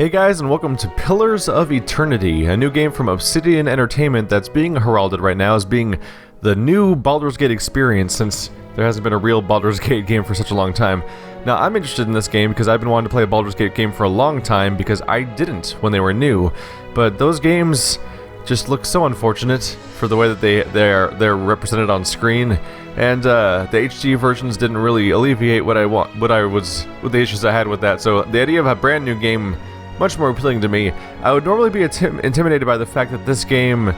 Hey guys, and welcome to Pillars of Eternity, a new game from Obsidian Entertainment that's being heralded right now as being the new Baldur's Gate experience, since there hasn't been a real Baldur's Gate game for such a long time. Now, I'm interested in this game because I've been wanting to play a Baldur's Gate game for a long time because I didn't when they were new, but those games just look so unfortunate for the way that they're represented on screen, and the HD versions didn't really alleviate what the issues I had with that. So the idea of a brand new game much more appealing to me. I would normally be intimidated by the fact that this game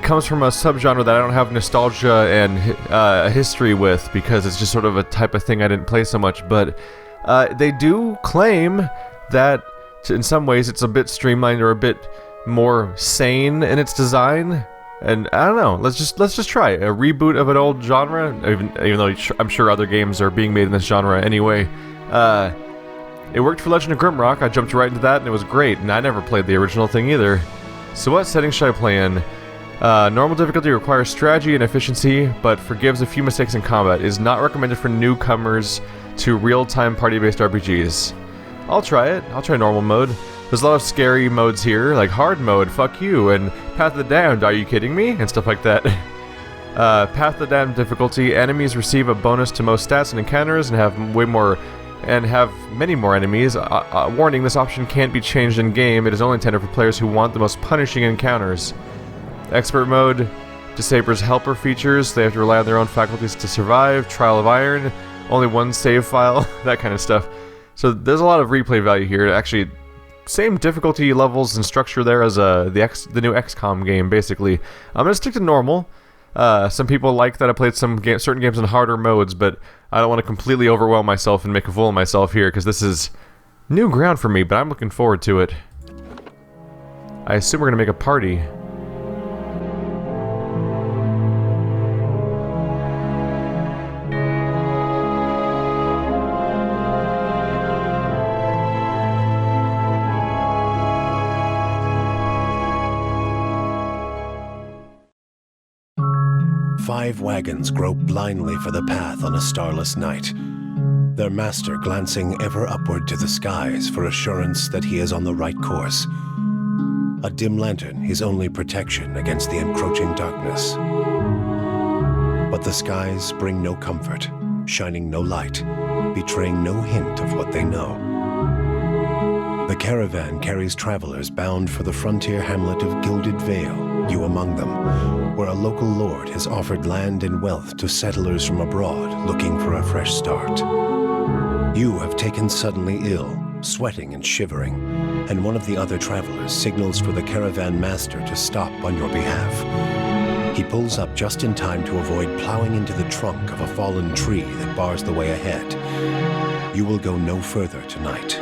comes from a subgenre that I don't have nostalgia and history with, because it's just sort of a type of thing I didn't play so much. But they do claim that in some ways it's a bit streamlined or a bit more sane in its design. And I don't know. Let's just try a reboot of an old genre, even though I'm sure other games are being made in this genre anyway. It worked for Legend of Grimrock. I jumped right into that and it was great, and I never played the original thing either. So what settings should I play in? Normal difficulty requires strategy and efficiency, but forgives a few mistakes in combat. Is not recommended for newcomers to real-time party-based RPGs. I'll try it. I'll try normal mode. There's a lot of scary modes here, like hard mode, fuck you, and Path of the Damned, are you kidding me? And stuff like that. Path of the Damned difficulty, enemies receive a bonus to most stats and encounters and have many more enemies. Warning, this option can't be changed in-game. It is only intended for players who want the most punishing encounters. Expert mode disables helper features. They have to rely on their own faculties to survive. Trial of Iron, only one save file, that kind of stuff. So there's a lot of replay value here. Actually, same difficulty levels and structure there as the new XCOM game, basically. I'm going to stick to normal. Some people like that I played certain games in harder modes, but I don't want to completely overwhelm myself and make a fool of myself here, because this is new ground for me, but I'm looking forward to it. I assume we're going to make a party. Five wagons grope blindly for the path on a starless night, their master glancing ever upward to the skies for assurance that he is on the right course. A dim lantern his only protection against the encroaching darkness. But the skies bring no comfort, shining no light, betraying no hint of what they know. The caravan carries travelers bound for the frontier hamlet of Gilded Vale, you among them, where a local lord has offered land and wealth to settlers from abroad looking for a fresh start. You have taken suddenly ill, sweating and shivering, and one of the other travelers signals for the caravan master to stop on your behalf. He pulls up just in time to avoid plowing into the trunk of a fallen tree that bars the way ahead. You will go no further tonight.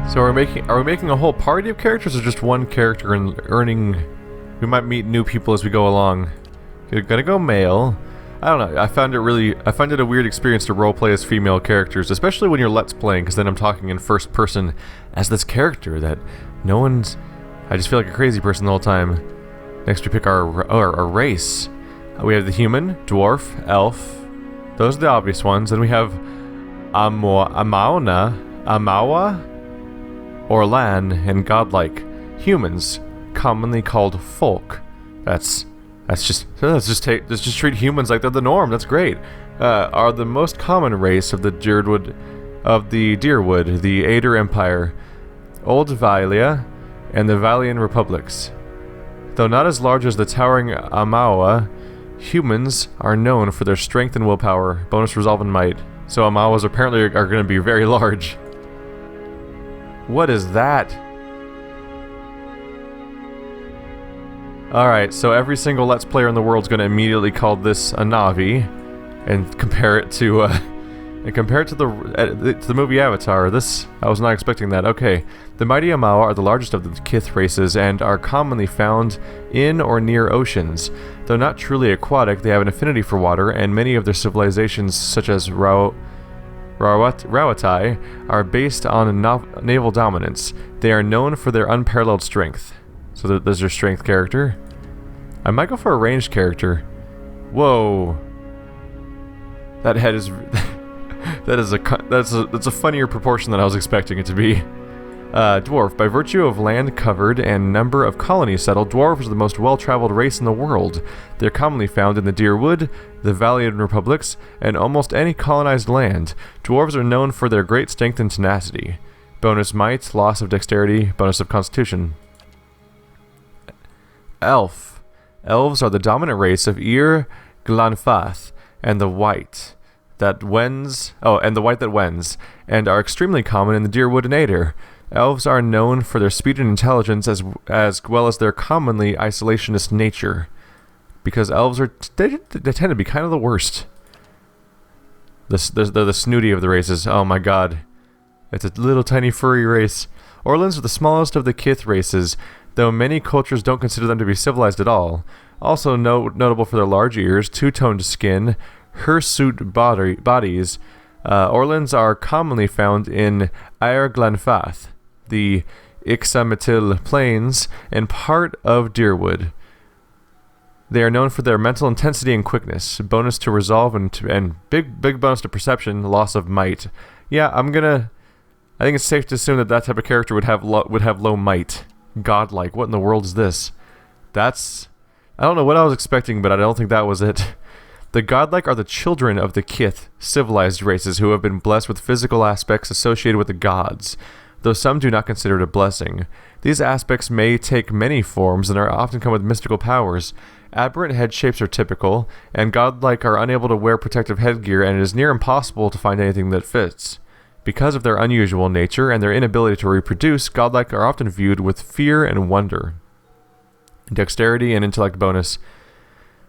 So are we making a whole party of characters, or just one character and earning? We might meet new people as we go along. You're gonna go male. I don't know. I find it a weird experience to roleplay as female characters, especially when you're Let's Playing, because then I'm talking in first person as this character that I just feel like a crazy person the whole time. Next we pick our race. We have the human, dwarf, elf. Those are the obvious ones. Then we have Amawa, Orlan, and godlike. Humans, commonly called folk. Let's just treat humans like they're the norm. That's great. Are the most common race of the Deerwood, the Ader Empire, Old Valia, and the Valian Republics. Though not as large as the towering Amawa, humans are known for their strength and willpower, bonus resolve and might. So Amawas apparently are going to be very large. What is that? Alright, so every single Let's Player in the world is going to immediately call this a Navi and compare it to the movie Avatar. I was not expecting that. Okay, the mighty Amawa are the largest of the Kith races and are commonly found in or near oceans. Though not truly aquatic, they have an affinity for water, and many of their civilizations, such as Rawatai are based on naval dominance. They are known for their unparalleled strength. So there's your strength character. I might go for a ranged character. Whoa. That head is... that's a funnier proportion than I was expecting it to be. Dwarf. By virtue of land covered and number of colonies settled, dwarves are the most well-traveled race in the world. They're commonly found in the Deerwood, the Valian Republics, and almost any colonized land. Dwarves are known for their great strength and tenacity. Bonus might, loss of dexterity, bonus of constitution. Elf. Elves are the dominant race of Glanfath and the white that wends, and are extremely common in the Deerwood and Ader. Elves are known for their speed and intelligence as well as their commonly isolationist nature. Because elves they tend to be kind of the worst. They're the snooty of the races. Oh my god. It's a little tiny furry race. Orlans are the smallest of the Kith races, though many cultures don't consider them to be civilized at all. Also notable for their large ears, two-toned skin, hirsute bodies. Orlans are commonly found in Aer Glanfath, the Ixamitil Plains, and part of Deerwood. They are known for their mental intensity and quickness, bonus to resolve and big bonus to perception, loss of might. Yeah, I think it's safe to assume that type of character would have low might. Godlike. What in the world is this? I don't know what I was expecting, but I don't think that was it. The godlike are the children of the Kith, civilized races who have been blessed with physical aspects associated with the gods, though some do not consider it a blessing. These aspects may take many forms and are often come with mystical powers. Aberrant head shapes are typical, and godlike are unable to wear protective headgear, and it is near impossible to find anything that fits. Because of their unusual nature and their inability to reproduce, godlike are often viewed with fear and wonder. Dexterity and intellect bonus.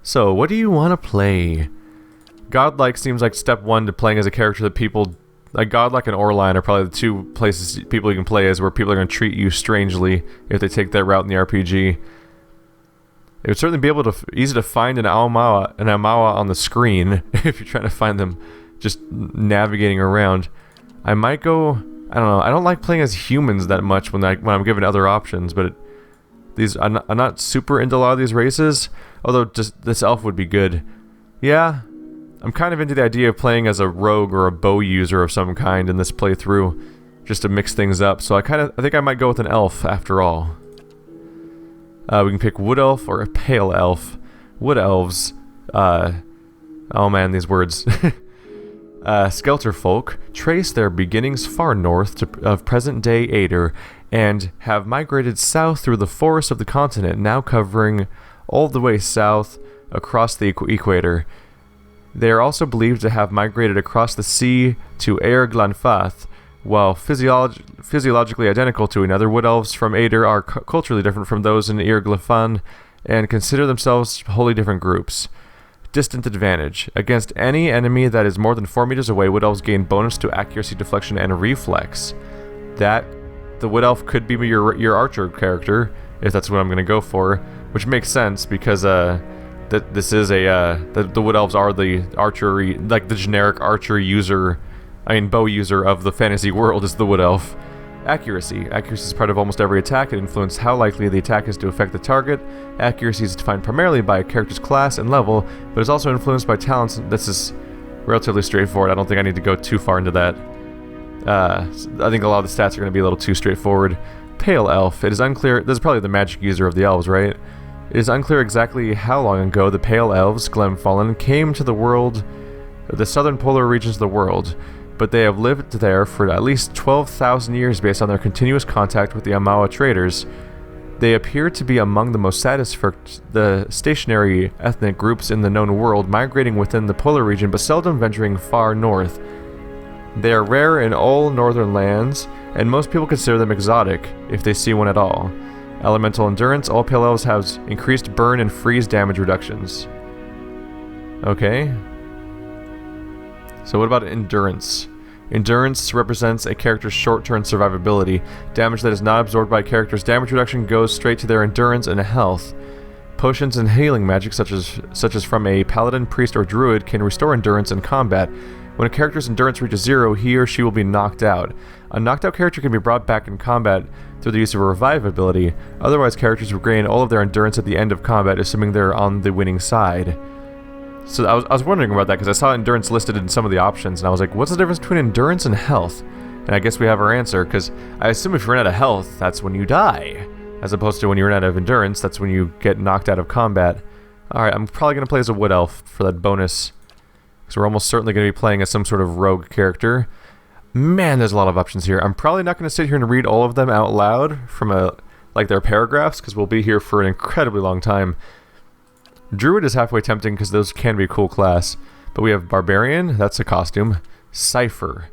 So, what do you want to play? Godlike seems like step one to playing as a character that people... Like, Godlike and Orline are probably the two places people you can play as where people are going to treat you strangely if they take that route in the RPG. It would certainly be easy to find an Aumaua on the screen if you're trying to find them just navigating around. I might go... I don't know. I don't like playing as humans that much when I'm given other options, but I'm not super into a lot of these races, although just this elf would be good. Yeah, I'm kind of into the idea of playing as a rogue or a bow user of some kind in this playthrough, just to mix things up, so I think I might go with an elf after all. We can pick wood elf or a pale elf. Wood elves, oh man, these words. Skelter folk trace their beginnings far north of present-day Ader and have migrated south through the forests of the continent, now covering all the way south across the equator. They are also believed to have migrated across the sea to Aer Glanfath. While physiologically identical to another, wood elves from Ader are culturally different from those in Aer Glanfath and consider themselves wholly different groups. Distant advantage. Against any enemy that is more than 4 meters away, wood elves gain bonus to accuracy, deflection, and reflex. The wood elf could be your archer character, if that's what I'm going to go for, which makes sense because this is the wood elves are the archery, like the generic archer user, bow user of the fantasy world is the wood elf. Accuracy. Accuracy is part of almost every attack. It influences how likely the attack is to affect the target. Accuracy is defined primarily by a character's class and level, but is also influenced by talents. This is relatively straightforward. I don't think I need to go too far into that. I think a lot of the stats are going to be a little too straightforward. Pale elf. It is unclear. This is probably the magic user of the elves, right? It is unclear exactly how long ago the pale elves, Glenfallen, came to the world, the southern polar regions of the world, but they have lived there for at least 12,000 years based on their continuous contact with the Aumaua traders. They appear to be among the most the stationary ethnic groups in the known world, migrating within the polar region but seldom venturing far north. They are rare in all northern lands, and most people consider them exotic, if they see one at all. Elemental endurance. All pale elves have increased burn and freeze damage reductions. Okay. So what about endurance? Endurance represents a character's short-term survivability. Damage that is not absorbed by a character's damage reduction goes straight to their endurance and health. Potions and healing magic, such as from a paladin, priest, or druid, can restore endurance in combat. When a character's endurance reaches 0, he or she will be knocked out. A knocked out character can be brought back in combat through the use of a revive ability. Otherwise, characters regain all of their endurance at the end of combat, assuming they're on the winning side. So I was wondering about that, because I saw endurance listed in some of the options, and I was like, what's the difference between endurance and health? And I guess we have our answer, because I assume if you run out of health, that's when you die. As opposed to when you run out of endurance, that's when you get knocked out of combat. Alright, I'm probably going to play as a wood elf for that bonus, because we're almost certainly going to be playing as some sort of rogue character. Man, there's a lot of options here. I'm probably not going to sit here and read all of them out loud from their paragraphs, because we'll be here for an incredibly long time. Druid is halfway tempting because those can be a cool class. But we have Barbarian, that's a costume. Cypher.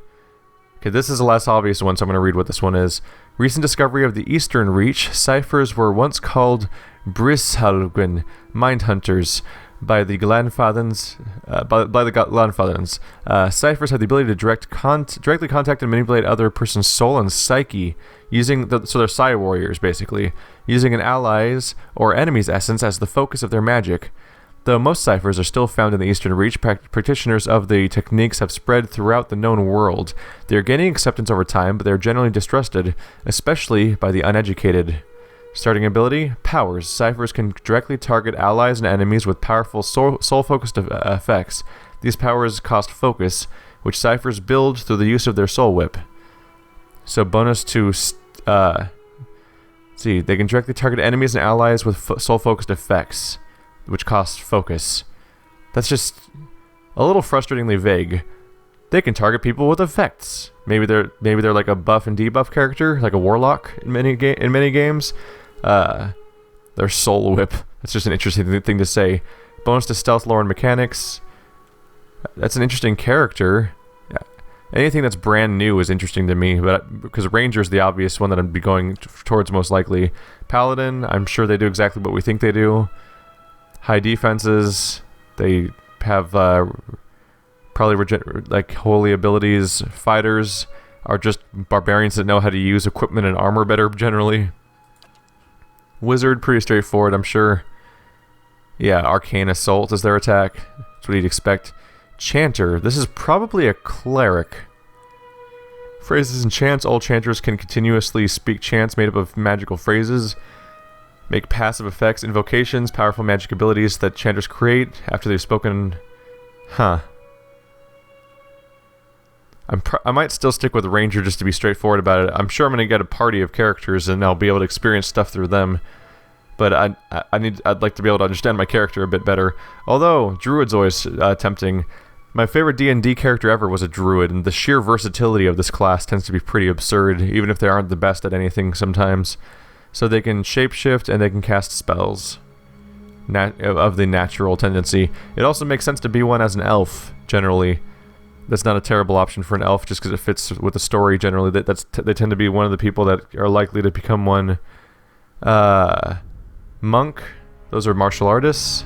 Okay, this is a less obvious one, so I'm going to read what this one is. Recent discovery of the Eastern Reach. Cyphers were once called Brishalgwyn, mind hunters, by the Glanfathans. Cyphers have the ability to directly contact and manipulate other person's soul and psyche, so they're Psy warriors, basically, using an ally's or enemy's essence as the focus of their magic. Though most ciphers are still found in the Eastern Reach, practitioners of the techniques have spread throughout the known world. They are gaining acceptance over time, but they are generally distrusted, especially by the uneducated. Starting ability, powers. Ciphers can directly target allies and enemies with powerful soul-focused effects. These powers cost focus, which ciphers build through the use of their soul whip. So bonus to... see, they can directly target enemies and allies with soul-focused effects, which costs focus. That's just a little frustratingly vague. They can target people with effects. Maybe they're like a buff and debuff character, like a warlock in many games. Their soul whip. That's just an interesting thing to say. Bonus to stealth, lore, and mechanics. That's an interesting character. Yeah. Anything that's brand new is interesting to me, but because Ranger's the obvious one that I'd be going towards most likely. Paladin, I'm sure they do exactly what we think they do. High defenses. They have probably like holy abilities. Fighters are just barbarians that know how to use equipment and armor better generally. Wizard, pretty straightforward, I'm sure. Yeah, Arcane Assault is their attack. That's what you'd expect. Chanter, this is probably a cleric. Phrases and chants. All chanters can continuously speak chants made up of magical phrases. Make passive effects, invocations, powerful magic abilities that chanters create after they've spoken. Huh. I might still stick with Ranger just to be straightforward about it. I'm sure I'm going to get a party of characters and I'll be able to experience stuff through them. But I'd like to be able to understand my character a bit better. Although Druid's always tempting. My favorite D&D character ever was a Druid, and the sheer versatility of this class tends to be pretty absurd, even if they aren't the best at anything sometimes. So they can shapeshift and they can cast spells of the natural tendency. It also makes sense to be one as an elf, generally. That's not a terrible option for an elf, just because it fits with the story generally. They tend to be one of the people that are likely to become one. Monk, those are martial artists.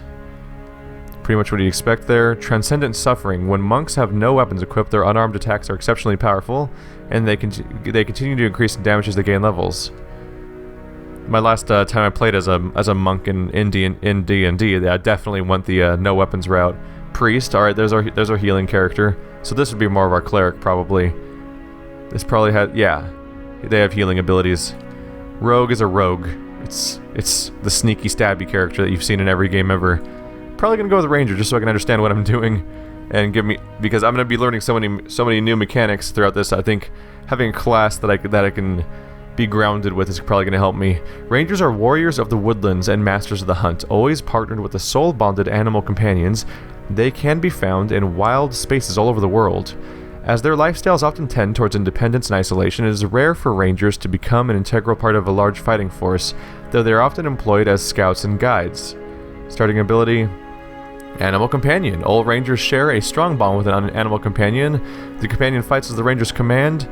Pretty much what you expect there. Transcendent Suffering. When monks have no weapons equipped, their unarmed attacks are exceptionally powerful, and they continue to increase in damage as they gain levels. My last time I played as a monk in D&D, I definitely went the no weapons route. Priest, alright, there's our healing character. So this would be more of our cleric, probably. This probably had, yeah, they have healing abilities. Rogue is a rogue. It's the sneaky, stabby character that you've seen in every game ever. Probably gonna go with Ranger just so I can understand what I'm doing, and because I'm gonna be learning so many new mechanics throughout this. I think having a class that I can be grounded with is probably gonna help me. Rangers are warriors of the woodlands and masters of the hunt, always partnered with the soul-bonded animal companions. They can be found in wild spaces all over the world. As their lifestyles often tend towards independence and isolation, it is rare for rangers to become an integral part of a large fighting force, though they are often employed as scouts and guides. Starting ability, Animal Companion. All rangers share a strong bond with an animal companion. The companion fights as the ranger's command,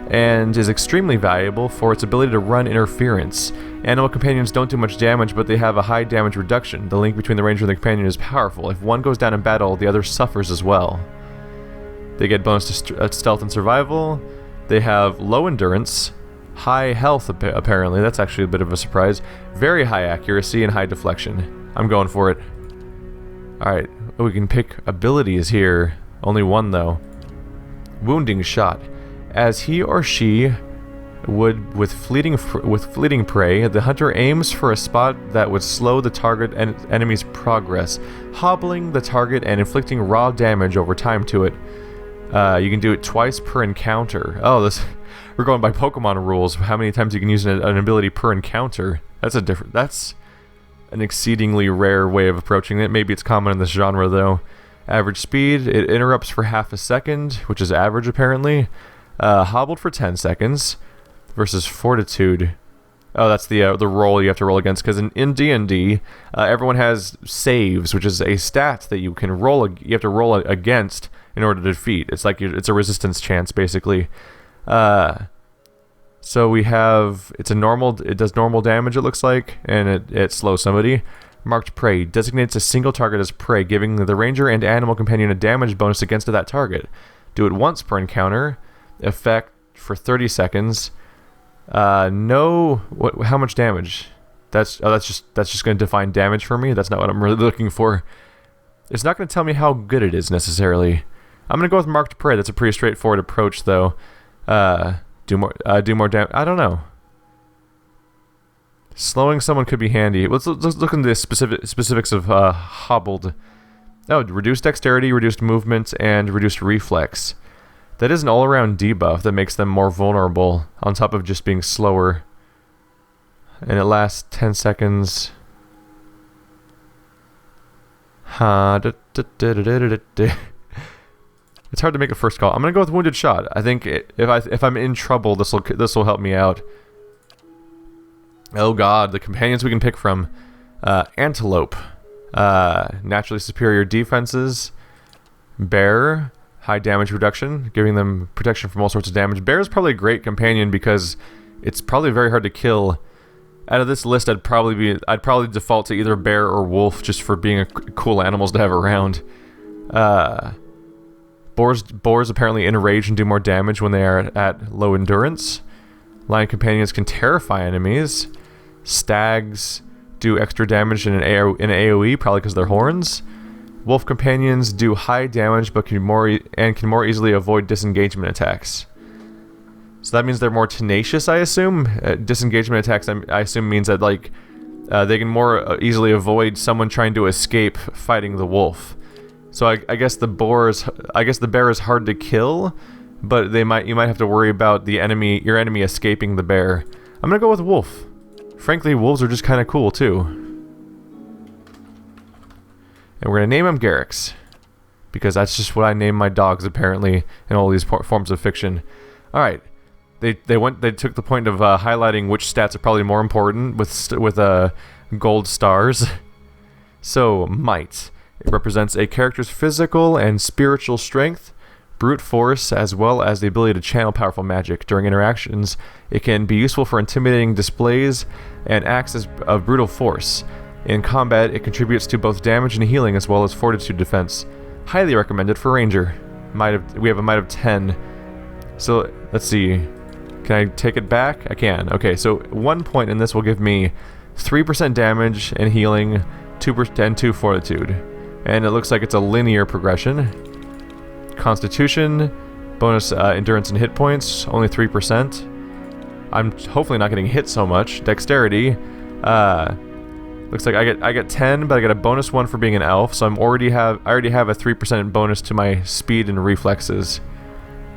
and is extremely valuable for its ability to run interference. Animal companions don't do much damage, but they have a high damage reduction. The link between the ranger and the companion is powerful. If one goes down in battle, the other suffers as well. They get bonus to stealth and survival. They have low endurance, high health apparently. That's actually a bit of a surprise. Very high accuracy and high deflection. I'm going for it. Alright, we can pick abilities here. Only one though. Wounding shot. As he or she would with fleeting prey, the hunter aims for a spot that would slow the target and enemy's progress, hobbling the target and inflicting raw damage over time to it. You can do it twice per encounter. Oh, this we're going by Pokemon rules. How many times you can use an ability per encounter? That's an exceedingly rare way of approaching it. Maybe it's common in this genre though. Average speed, it interrupts for half a second, which is average apparently. Hobbled for 10 seconds versus fortitude. Oh, that's the roll you have to roll against, because in D&D, everyone has saves, which is a stat that you can roll. You have to roll against in order to defeat. It's like it's a resistance chance basically. So we have it does normal damage, it looks like, and it slows somebody. Marked prey designates a single target as prey, giving the ranger and animal companion a damage bonus against that target. Do it once per encounter. Effect for 30 seconds. How much damage? That's just going to define damage for me. That's not what I'm really looking for. It's not going to tell me how good it is necessarily. I'm going to go with marked prey. That's a pretty straightforward approach though. Do more damage. I don't know. Slowing someone could be handy. Let's look into the specifics of hobbled. Oh, reduced dexterity, reduced movement, and reduced reflex. That is an all-around debuff that makes them more vulnerable, on top of just being slower. And it lasts 10 seconds. It's hard to make a first call. I'm gonna go with wounded shot. I think if I'm in trouble, this will help me out. Oh god, the companions we can pick from. Antelope. Naturally superior defenses. Bear. High damage reduction, giving them protection from all sorts of damage. Bear is probably a great companion because it's probably very hard to kill. Out of this list, I'd probably default to either bear or wolf just for being cool animals to have around. Boars apparently enrage and do more damage when they are at low endurance. Lion companions can terrify enemies. Stags do extra damage in an AoE, probably because of their horns. Wolf companions do high damage, but can more easily avoid disengagement attacks. So that means they're more tenacious, I assume. Disengagement attacks, I assume, means that they can more easily avoid someone trying to escape fighting the wolf. So I guess the bear is hard to kill, but you might have to worry about your enemy escaping the bear. I'm gonna go with wolf. Frankly, wolves are just kind of cool too. And we're going to name them Garrix, because that's just what I name my dogs apparently in all these forms of fiction. Alright, they took the point of highlighting which stats are probably more important with gold stars. So, might. It represents a character's physical and spiritual strength, brute force, as well as the ability to channel powerful magic. During interactions, it can be useful for intimidating displays and acts as a brutal force. In combat, it contributes to both damage and healing as well as fortitude defense. Highly recommended for Ranger. We have a might of 10. So, let's see. Can I take it back? I can. Okay, so 1 point in this will give me 3% damage and healing, 2% and 2 fortitude. And it looks like it's a linear progression. Constitution, bonus endurance and hit points, only 3%. I'm hopefully not getting hit so much. Dexterity, looks like I get 10, but I get a bonus 1 for being an elf, so I already have a 3% bonus to my speed and reflexes.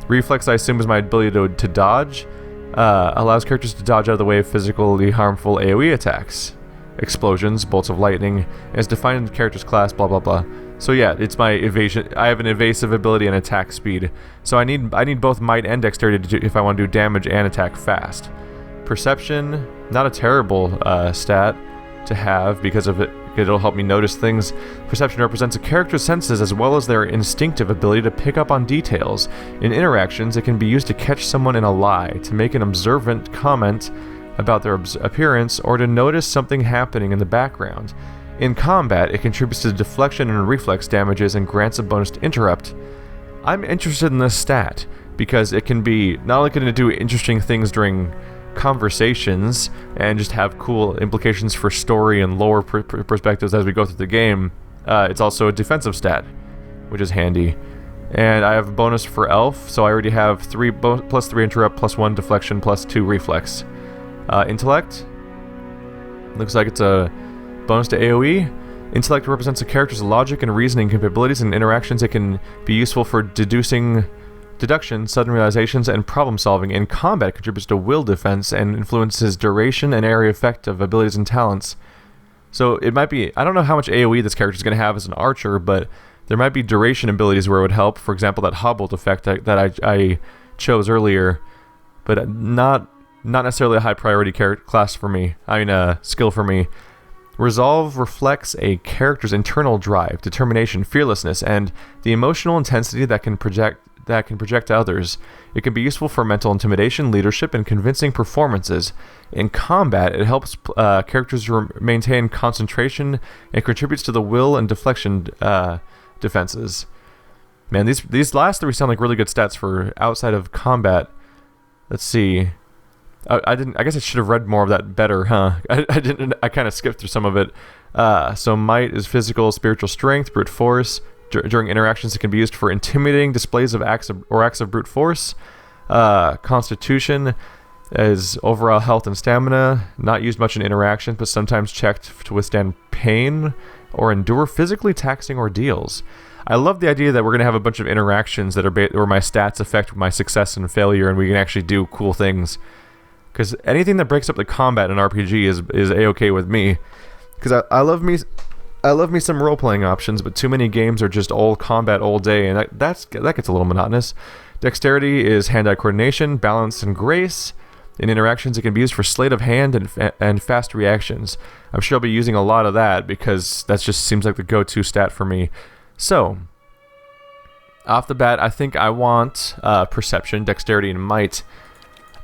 Reflex, I assume, is my ability to dodge. Allows characters to dodge out of the way of physically harmful AoE attacks. Explosions, bolts of lightning, is defined in the character's class, blah blah blah. So yeah, it's my evasion. I have an evasive ability and attack speed. So I need both might and dexterity if I want to do damage and attack fast. Perception, not a terrible stat to have because of it. It'll help me notice things. Perception represents a character's senses as well as their instinctive ability to pick up on details. In interactions, it can be used to catch someone in a lie, to make an observant comment about their appearance, or to notice something happening in the background. In combat, it contributes to deflection and reflex damages and grants a bonus to interrupt. I'm interested in this stat because it can be not only going to do interesting things during conversations and just have cool implications for story and lore perspectives as we go through the game, it's also a defensive stat, which is handy. And I have a bonus for Elf, so I already have plus 3 interrupt, plus 1 deflection, plus 2 reflex. Intellect. Looks like it's a bonus to AoE. Intellect represents a character's logic and reasoning capabilities and interactions. It can be useful for deduction, sudden realizations, and problem solving. In combat, it contributes to will defense and influences duration and area effect of abilities and talents. So it might be, I don't know how much AoE this character is going to have as an archer, but there might be duration abilities where it would help. For example, that hobbled effect that I chose earlier, but not necessarily a high priority class for me. Skill for me. Resolve reflects a character's internal drive, determination, fearlessness, and the emotional intensity that can project to others. It can be useful for mental intimidation, leadership, and convincing performances. In combat, it helps characters maintain concentration and contributes to the will and deflection defenses. Man, these last 3 sound like really good stats for outside of combat. Let's see. I guess I should have read more of that better, huh? I didn't. I kind of skipped through some of it. So might is physical, spiritual strength, brute force. During interactions, it can be used for intimidating displays of acts of brute force. Constitution is overall health and stamina. Not used much in interaction, but sometimes checked to withstand pain or endure physically taxing ordeals. I love the idea that we're going to have a bunch of interactions that are where my stats affect my success and failure, and we can actually do cool things. Because anything that breaks up the combat in RPG is a-okay with me. Because I love me some role-playing options, but too many games are just all combat all day, and that gets a little monotonous. Dexterity is hand-eye coordination, balance, and grace. In interactions, it can be used for sleight of hand and fast reactions. I'm sure I'll be using a lot of that because that just seems like the go-to stat for me. So, off the bat, I think I want perception, dexterity, and might.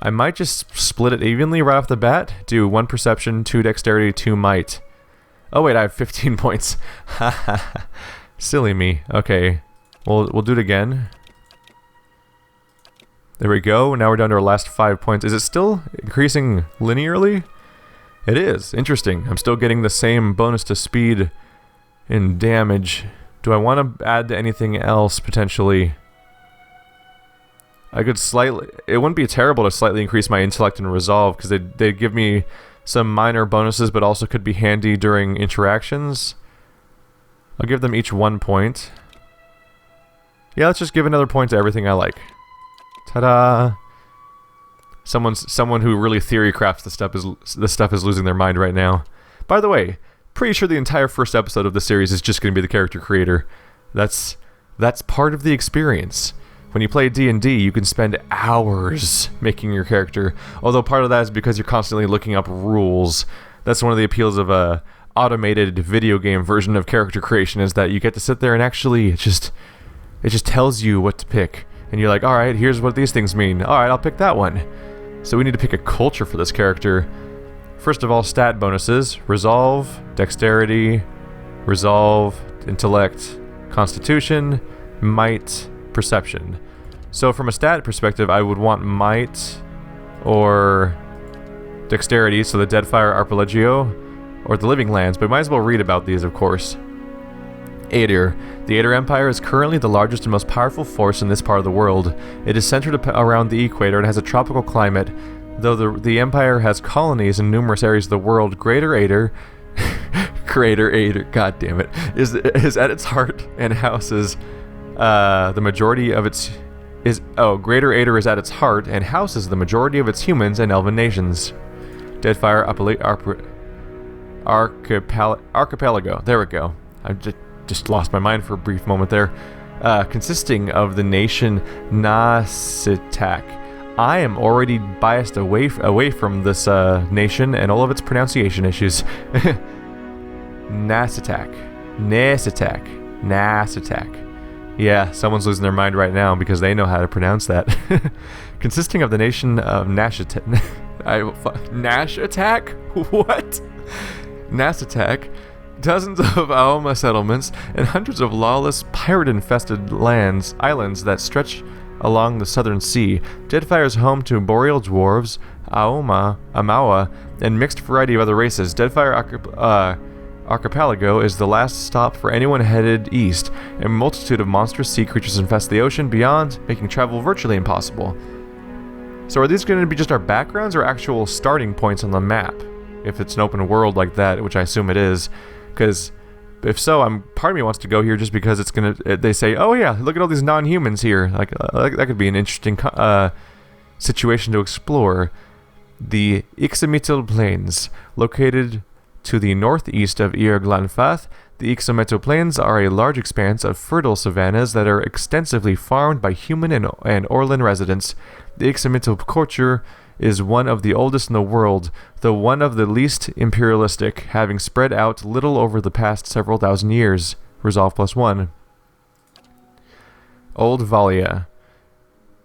I might just split it evenly right off the bat. Do 1 perception, 2 dexterity, 2 might. Oh wait, I have 15 points. Silly me. Okay, we'll do it again. There we go. Now we're down to our last 5 points. Is it still increasing linearly? It is. Interesting. I'm still getting the same bonus to speed and damage. Do I want to add to anything else potentially? I could it wouldn't be terrible to slightly increase my intellect and resolve, because they'd give me some minor bonuses, but also could be handy during interactions. I'll give them each 1 point. Yeah, let's just give another point to everything I like. Ta-da! Someone who really theory crafts this stuff is losing their mind right now. By the way, pretty sure the entire first episode of the series is just going to be the character creator. That's part of the experience. When you play D&D, you can spend hours making your character, although part of that is because you're constantly looking up rules. That's one of the appeals of a automated video game version of character creation, is that you get to sit there and actually it just tells you what to pick. And you're like, alright, here's what these things mean. Alright, I'll pick that one. So we need to pick a culture for this character. First of all, stat bonuses. Resolve, dexterity, resolve, intellect, constitution, might, perception. So from a stat perspective, I would want might or dexterity, so the Deadfire Arpeggio or the Living Lands, but might as well read about these, of course. Aether. The Aether Empire is currently the largest and most powerful force in this part of the world. It is centered around the equator and has a tropical climate. Though the Empire has colonies in numerous areas of the world, Greater Aether god damn it, is at its heart and houses the majority of its Greater Aether is at its heart and houses the majority of its humans and elven nations. Deadfire Archipelago. There we go. I just lost my mind for a brief moment there. Consisting of the nation Nasitak. I am already biased away from this nation and all of its pronunciation issues. Nasitak. Yeah, someone's losing their mind right now because they know how to pronounce that. Consisting of the nation of Nashatak. What? Nasitak, dozens of Aoma settlements, and hundreds of lawless, pirate-infested islands that stretch along the southern sea. Deadfire is home to boreal dwarves, Amawa, and mixed variety of other races. Deadfire Archipelago is the last stop for anyone headed east. A multitude of monstrous sea creatures infest the ocean beyond, making travel virtually impossible. So are these going to be just our backgrounds or actual starting points on the map? If it's an open world like that, which I assume it is. Because if so, part of me wants to go here just because it's going to... They say, oh yeah, look at all these non-humans here. Like that could be an interesting situation to explore. The Ixomitl Plains, located to the northeast of Ir-Glanfath, the Ixomitl Plains are a large expanse of fertile savannas that are extensively farmed by human and Orlan residents. The Ixomitl culture is one of the oldest in the world, though one of the least imperialistic, having spread out little over the past several thousand years. Resolve +1. Old Valia.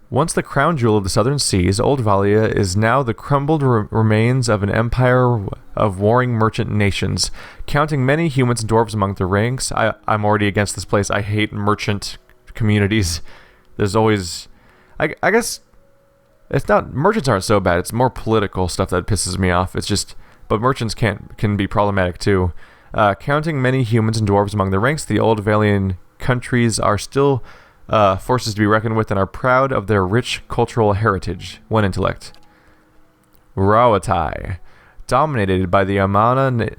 Once the crown jewel of the southern seas, Old Valia is now the crumbled remains of an empire of warring merchant nations, counting many humans and dwarves among the ranks. I'm already against this place. I hate merchant communities. There's always... I guess... It's not... Merchants aren't so bad. It's more political stuff that pisses me off. It's just... But merchants can be problematic too. Counting many humans and dwarves among the ranks, the Old Valian countries are still... forces to be reckoned with and are proud of their rich cultural heritage. 1 intellect. Rawatai. Dominated by the Amana...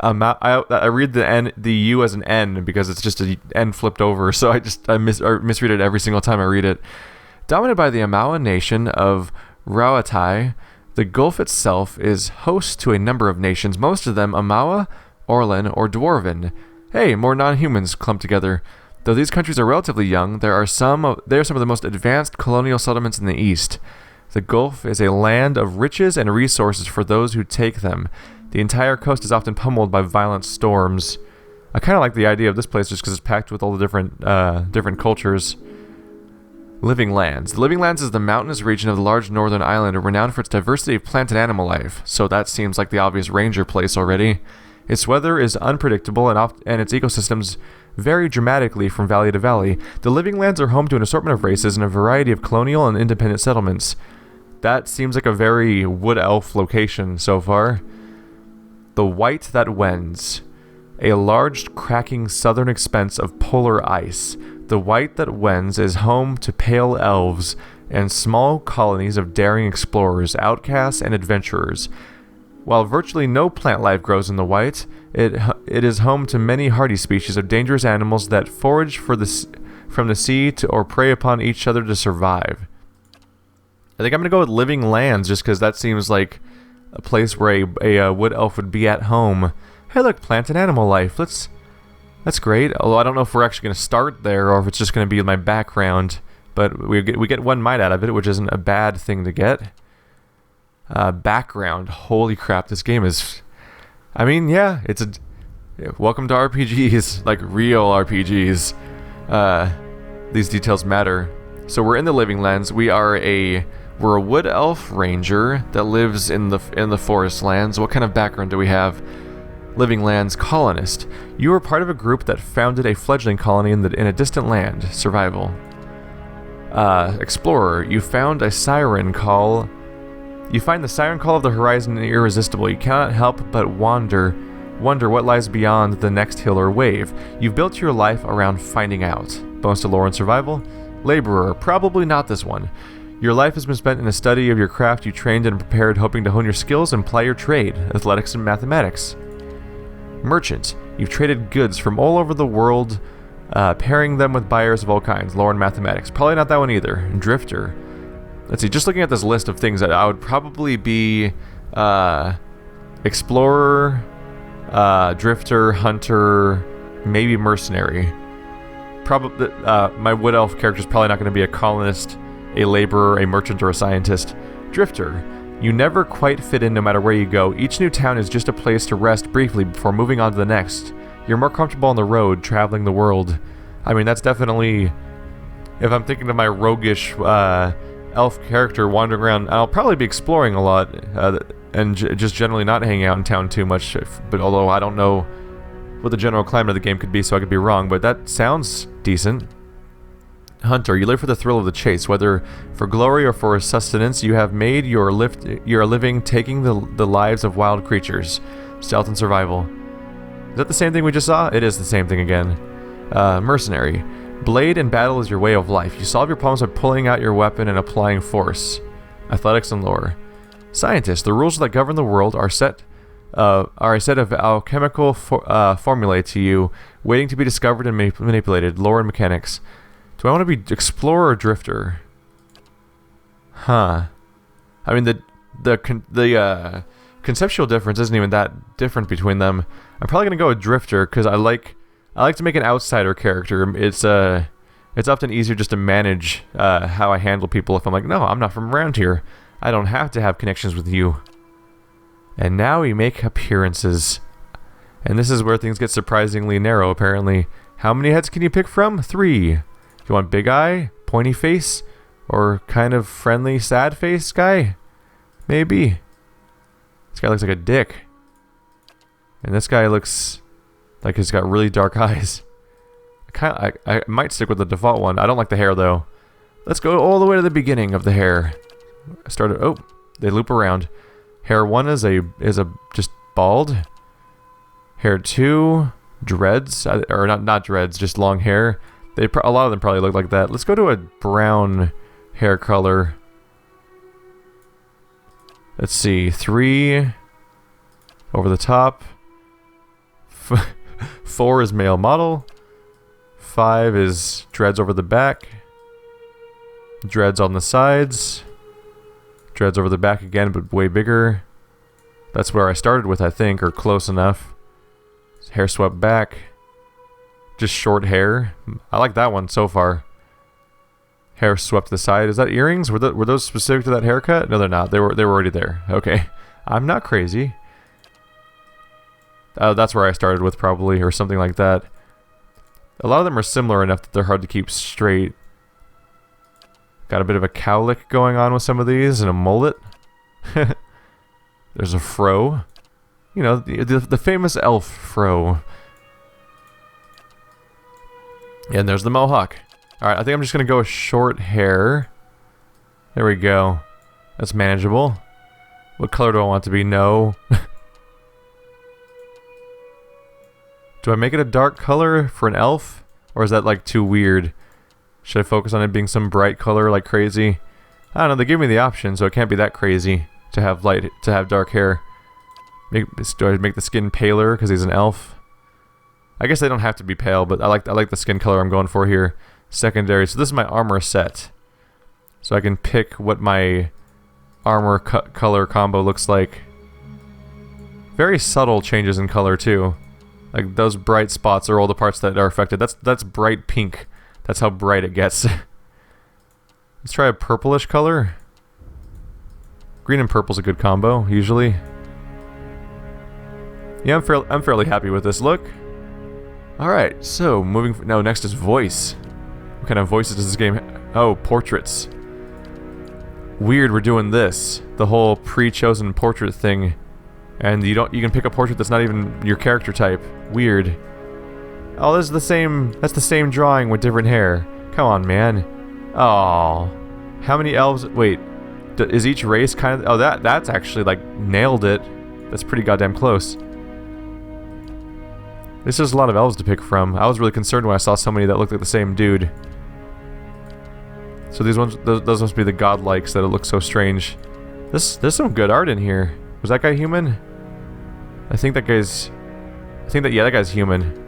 I read the U as an N because it's just an N flipped over, so I misread it every single time I read it. Dominated by the Amawa nation of Rawatai, the Gulf itself is host to a number of nations, most of them Amawa, Orlan, or Dwarven. Hey, more non-humans clumped together. Though these countries are relatively young, they are some of the most advanced colonial settlements in the east. The Gulf is a land of riches and resources for those who take them. The entire coast is often pummeled by violent storms. I kind of like the idea of this place just because it's packed with all the different cultures. Living Lands. The Living Lands is the mountainous region of the large northern island, renowned for its diversity of plant and animal life. So that seems like the obvious ranger place already. Its weather is unpredictable and its ecosystems vary dramatically from valley to valley. The Living Lands are home to an assortment of races and a variety of colonial and independent settlements. That seems like a very wood elf location so far. The White That Wends. A large, cracking southern expanse of polar ice. The White That Wends is home to pale elves and small colonies of daring explorers, outcasts, and adventurers. While virtually no plant life grows in the White, it is home to many hardy species of dangerous animals that forage from the sea or prey upon each other to survive. I think I'm going to go with Living Lands just because that seems like a place where a wood elf would be at home. Hey look, plant and animal life. That's great. Although I don't know if we're actually going to start there or if it's just going to be my background. But we get 1 might out of it, which isn't a bad thing to get. Background. Holy crap, this game is... I mean, yeah, welcome to RPGs, like real RPGs. These details matter. So we're in the Living Lands. We're a wood elf ranger that lives in the forest lands. What kind of background do we have? Living Lands colonist. You are part of a group that founded a fledgling colony in a distant land. Survival. Explorer. You found a siren call. You find the siren call of the horizon irresistible. You cannot help but wonder what lies beyond the next hill or wave. You've built your life around finding out. Bonus to lore and survival. Laborer. Probably not this one. Your life has been spent in the study of your craft. You trained and prepared, hoping to hone your skills and ply your trade, athletics and mathematics. Merchant. You've traded goods from all over the world, pairing them with buyers of all kinds. Lore and mathematics. Probably not that one either. Drifter. Let's see, just looking at this list of things, that I would probably be explorer, drifter, hunter, maybe mercenary. Probably my wood elf character is probably not going to be a colonist, a laborer, a merchant, or a scientist. Drifter. You never quite fit in no matter where you go. Each new town is just a place to rest briefly before moving on to the next. You're more comfortable on the road, traveling the world. I mean, that's definitely... If I'm thinking of my roguish elf character wandering around, I'll probably be exploring a lot and just generally not hanging out in town too much. But although I don't know what the general climate of the game could be, so I could be wrong, but that sounds decent. Hunter, you live for the thrill of the chase, whether for glory or for sustenance. You have made your living taking the lives of wild creatures. Stealth and survival. Is that the same thing we just saw? It is the same thing again. Mercenary. Blade in battle is your way of life. You solve your problems by pulling out your weapon and applying force. Athletics and lore. Scientist. The rules that govern the world are a set of alchemical formulae to you, waiting to be discovered and manipulated. Lore and mechanics. Do I want to be explorer or drifter? Huh. I mean, the conceptual difference isn't even that different between them. I'm probably gonna go with drifter because I like to make an outsider character. It's often easier just to manage how I handle people if I'm like, no, I'm not from around here. I don't have to have connections with you. And now we make appearances. And this is where things get surprisingly narrow, apparently. How many heads can you pick from? 3. You want big eye, pointy face, or kind of friendly, sad face guy? Maybe. This guy looks like a dick. And this guy looks like he's got really dark eyes. I might stick with the default one. I don't like the hair, though. Let's go all the way to the beginning of the hair. Oh, they loop around. Hair 1 is just bald. Hair 2, dreads, or not dreads, just long hair. A lot of them probably look like that. Let's go to a brown hair color. Let's see, 3 over the top. 4 is male model. 5 is dreads over the back. Dreads on the sides. Dreads over the back again, but way bigger. That's where I started with, I think, or close enough. Hair swept back. Just short hair. I like that one so far. Hair swept to the side. Is that earrings? Were those specific to that haircut? No, they're not. They were already there. Okay. I'm not crazy. That's where I started with, probably, or something like that. A lot of them are similar enough that they're hard to keep straight. Got a bit of a cowlick going on with some of these, and a mullet. There's a fro. You know, the famous elf fro. And there's the mohawk. Alright, I think I'm just going to go with short hair. There we go. That's manageable. What color do I want it to be? No. Do I make it a dark color for an elf? Or is that like too weird? Should I focus on it being some bright color like crazy? I don't know, they give me the option, so it can't be that crazy to have dark hair. Do I make the skin paler because he's an elf? I guess they don't have to be pale, but I like the skin color I'm going for here. Secondary. So this is my armor set. So I can pick what my armor color combo looks like. Very subtle changes in color too. Like those bright spots are all the parts that are affected. That's bright pink. That's how bright it gets. Let's try a purplish color. Green and purple's a good combo, usually. Yeah, I'm fairly happy with this look. Alright, so next is voice. What kind of voices does this game have? Oh, portraits. Weird we're doing this. The whole pre-chosen portrait thing. And you can pick a portrait that's not even your character type. Weird. Oh, that's the same drawing with different hair. Come on, man. Oh. How many elves? Wait. Is each race kind of... Oh, that's actually, like, nailed it. That's pretty goddamn close. There's just a lot of elves to pick from. I was really concerned when I saw so many that looked like the same dude. So those must be the godlikes that it looks so strange. There's some good art in here. Was that guy human? Yeah, that guy's human.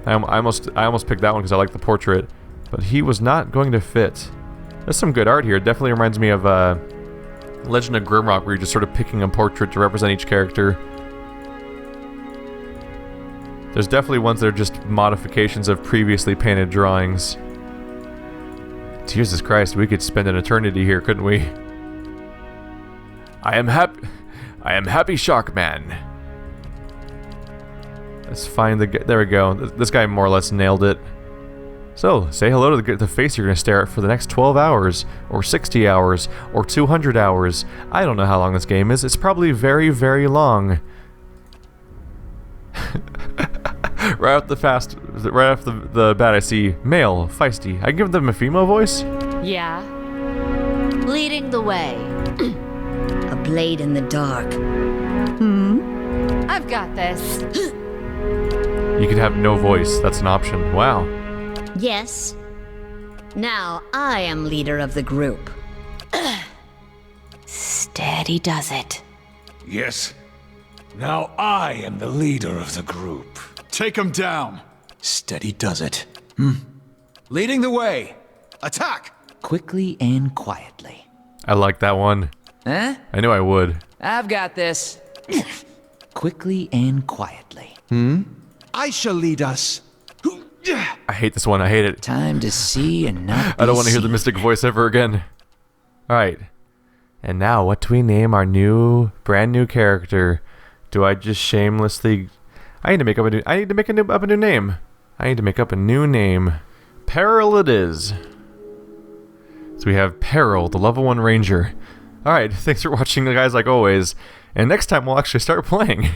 I almost picked that one because I like the portrait, but he was not going to fit. There's some good art here. It definitely reminds me of Legend of Grimrock, where you're just sort of picking a portrait to represent each character. There's definitely ones that are just modifications of previously painted drawings. Jesus Christ, we could spend an eternity here, couldn't we? I am happy Shark Man. Let's find there we go. This guy more or less nailed it. So, say hello to the face you're going to stare at for the next 12 hours, or 60 hours, or 200 hours. I don't know how long this game is. It's probably very, very long. Right off the bat, I see male, feisty. I give them a female voice. Yeah. Leading the way. A blade in the dark. I've got this. You could have no voice. That's an option. Wow. Yes. Now I am leader of the group. Steady does it. Yes. Now I am the leader of the group. Take him down. Steady does it. Leading the way. Attack! Quickly and quietly. I like that one. Huh? I knew I would. I've got this. Quickly and quietly. I shall lead us. I hate this one. I hate it. Time to see and not I don't be want to hear the seen. mystic voice ever again. Alright. And now, what do we name our brand new character? Do I just shamelessly... I need to make up a new name. I need to make up a new name. Peril it is. So we have Peril, the level 1 ranger. Alright, thanks for watching, guys, like always. And next time we'll actually start playing.